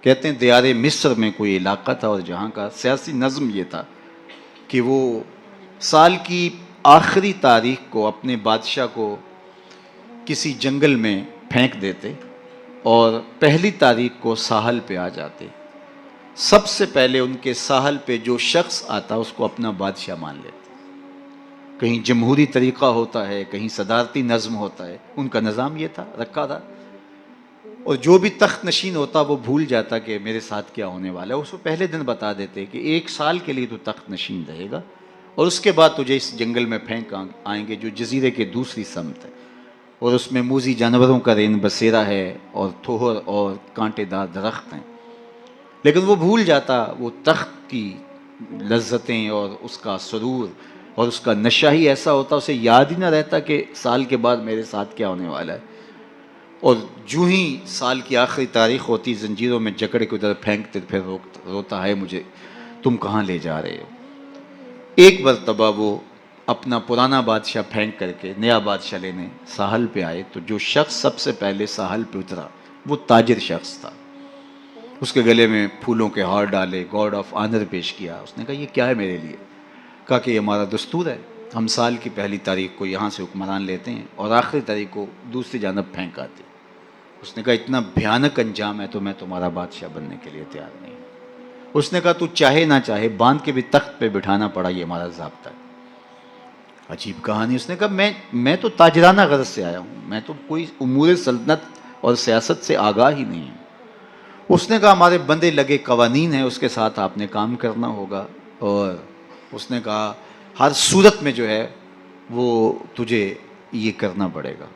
کہتے ہیں دیار مصر میں کوئی علاقہ تھا اور جہاں کا سیاسی نظم یہ تھا کہ وہ سال کی آخری تاریخ کو اپنے بادشاہ کو کسی جنگل میں پھینک دیتے اور پہلی تاریخ کو ساحل پہ آ جاتے. سب سے پہلے ان کے ساحل پہ جو شخص آتا اس کو اپنا بادشاہ مان لیتے. کہیں جمہوری طریقہ ہوتا ہے, کہیں صدارتی نظم ہوتا ہے, ان کا نظام یہ تھا, رکھا تھا. اور جو بھی تخت نشین ہوتا وہ بھول جاتا کہ میرے ساتھ کیا ہونے والا ہے. اس کو پہلے دن بتا دیتے کہ 1 سال کے لیے تو تخت نشین رہے گا اور اس کے بعد تجھے اس جنگل میں پھینک آئیں گے جو جزیرے کے دوسری سمت ہے, اور اس میں موذی جانوروں کا رین بسیرا ہے اور تھوہر اور کانٹے دار درخت ہیں. لیکن وہ بھول جاتا وہ تخت کی لذتیں اور اس کا سرور اور اس کا نشہ ہی ایسا ہوتا, اسے یاد ہی نہ رہتا کہ سال کے بعد میرے ساتھ کیا ہونے والا ہے. اور جو ہی سال کی آخری تاریخ ہوتی زنجیروں میں جکڑ کے ادھر پھینکتے پھر روتا ہے مجھے تم کہاں لے جا رہے ہو. ایک مرتبہ وہ اپنا پرانا بادشاہ پھینک کر کے نیا بادشاہ لینے ساحل پہ آئے تو جو شخص سب سے پہلے ساحل پہ اترا وہ تاجر شخص تھا. اس کے گلے میں پھولوں کے ہار ڈالے, گارڈ آف آنر پیش کیا. اس نے کہا یہ کیا ہے میرے لیے؟ کہا کہ یہ ہمارا دستور ہے, ہم سال کی پہلی تاریخ کو یہاں سے حکمران لیتے ہیں اور آخری تاریخ کو دوسری جانب پھینک آتے. اس نے کہا اتنا بھیانک انجام ہے تو میں تمہارا بادشاہ بننے کے لیے تیار نہیں. اس نے کہا تو چاہے نہ چاہے باندھ کے بھی تخت پہ بٹھانا پڑا, یہ ہمارا ضابطہ ہے. عجیب کہانی. اس نے کہا میں تو تاجرانہ غرض سے آیا ہوں, میں تو کوئی امور سلطنت اور سیاست سے آگاہ ہی نہیں ہوں. اس نے کہا ہمارے بندے لگے قوانین ہیں, اس کے ساتھ آپ نے کام کرنا ہوگا, اور اس نے کہا ہر صورت میں جو ہے وہ تجھے یہ کرنا پڑے گا.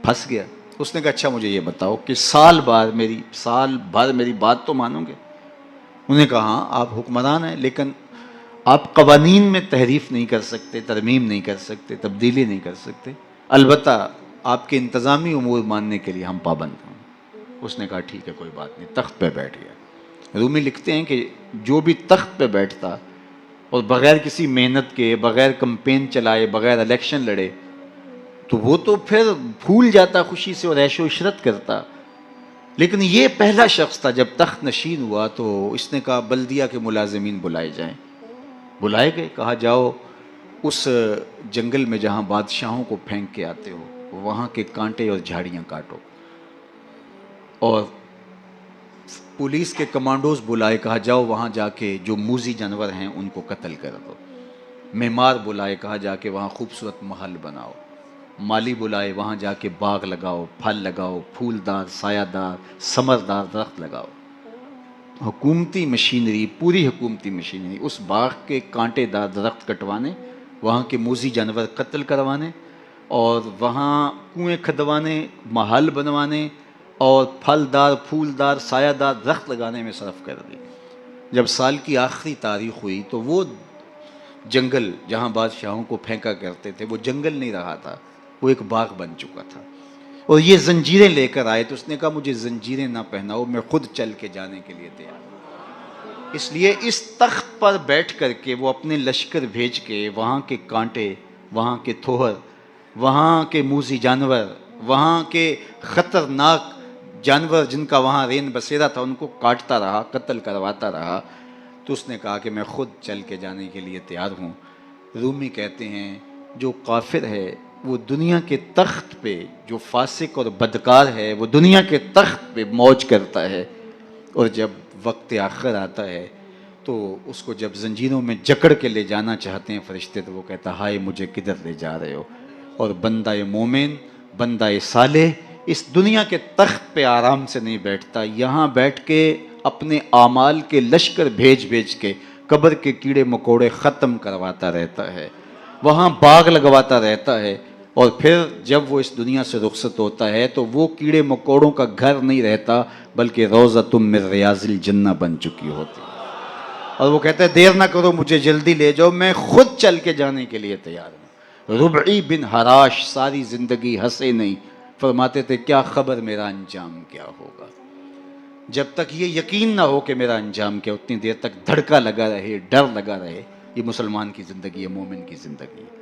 پھنس گیا. اس نے کہا اچھا مجھے یہ بتاؤ کہ سال بھر میری بات تو مانو گے؟ انہوں نے کہا ہاں آپ حکمران ہیں لیکن آپ قوانین میں تحریف نہیں کر سکتے, ترمیم نہیں کر سکتے, تبدیلی نہیں کر سکتے, البتہ آپ کے انتظامی امور ماننے کے لیے ہم پابند ہیں. اس نے کہا ٹھیک ہے کوئی بات نہیں. تخت پہ بیٹھ گیا. رومی لکھتے ہیں کہ جو بھی تخت پہ بیٹھتا اور بغیر کسی محنت کے, بغیر کمپین چلائے, بغیر الیکشن لڑے, تو وہ تو پھر بھول جاتا خوشی سے اور عیش و عشرت کرتا. لیکن یہ پہلا شخص تھا جب تخت نشین ہوا تو اس نے کہا بلدیہ کے ملازمین بلائے جائیں. بلائے گئے. کہا جاؤ اس جنگل میں جہاں بادشاہوں کو پھینک کے آتے ہو وہاں کے کانٹے اور جھاڑیاں کاٹو. اور پولیس کے کمانڈوز بلائے. کہا جاؤ وہاں جا کے جو موذی جانور ہیں ان کو قتل کر دو. معمار بلائے. کہا جا کے وہاں خوبصورت محل بناؤ. مالی بلائے. وہاں جا کے باغ لگاؤ, پھل لگاؤ, پھولدار, سایہ دار, ثمردار درخت لگاؤ. حکومتی مشینری, پوری حکومتی مشینری اس باغ کے کانٹے دار درخت کٹوانے, وہاں کے موذی جانور قتل کروانے, اور وہاں کنویں کھدوانے, محل بنوانے اور پھلدار, پھولدار, سایہ دار درخت لگانے میں صرف کر دی. جب سال کی آخری تاریخ ہوئی تو وہ جنگل جہاں بادشاہوں کو پھینکا کرتے تھے وہ جنگل نہیں رہا تھا, وہ ایک باغ بن چکا تھا. اور یہ زنجیریں لے کر آئے تو اس نے کہا مجھے زنجیریں نہ پہناؤ, میں خود چل کے جانے کے لیے تیار ہوں. اس لیے اس تخت پر بیٹھ کر کے وہ اپنے لشکر بھیج کے وہاں کے کانٹے, وہاں کے تھوہر, وہاں کے موذی جانور, وہاں کے خطرناک جانور جن کا وہاں رین بسیرا تھا ان کو کاٹتا رہا, قتل کرواتا رہا. تو اس نے کہا کہ میں خود چل کے جانے کے لیے تیار ہوں. رومی کہتے ہیں جو کافر ہے وہ دنیا کے تخت پہ, جو فاسق اور بدکار ہے وہ دنیا کے تخت پہ موج کرتا ہے, اور جب وقت آخر آتا ہے تو اس کو جب زنجیروں میں جکڑ کے لے جانا چاہتے ہیں فرشتے تو وہ کہتا ہائے مجھے کدھر لے جا رہے ہو. اور بندہ مومن, بندہ صالح اس دنیا کے تخت پہ آرام سے نہیں بیٹھتا, یہاں بیٹھ کے اپنے اعمال کے لشکر بھیج بھیج کے قبر کے کیڑے مکوڑے ختم کرواتا رہتا ہے, وہاں باغ لگواتا رہتا ہے. اور پھر جب وہ اس دنیا سے رخصت ہوتا ہے تو وہ کیڑے مکوڑوں کا گھر نہیں رہتا بلکہ روضۃ من ریاض الجنہ بن چکی ہوتی. اور وہ کہتا ہے دیر نہ کرو مجھے جلدی لے جاؤ, میں خود چل کے جانے کے لیے تیار ہوں. ربعی بن حراش ساری زندگی ہنسے نہیں, فرماتے تھے کیا خبر میرا انجام کیا ہوگا. جب تک یہ یقین نہ ہو کہ میرا انجام کیا اتنی دیر تک دھڑکا لگا رہے, ڈر لگا رہے. یہ مسلمان کی زندگی ہے, مومن کی زندگی ہے.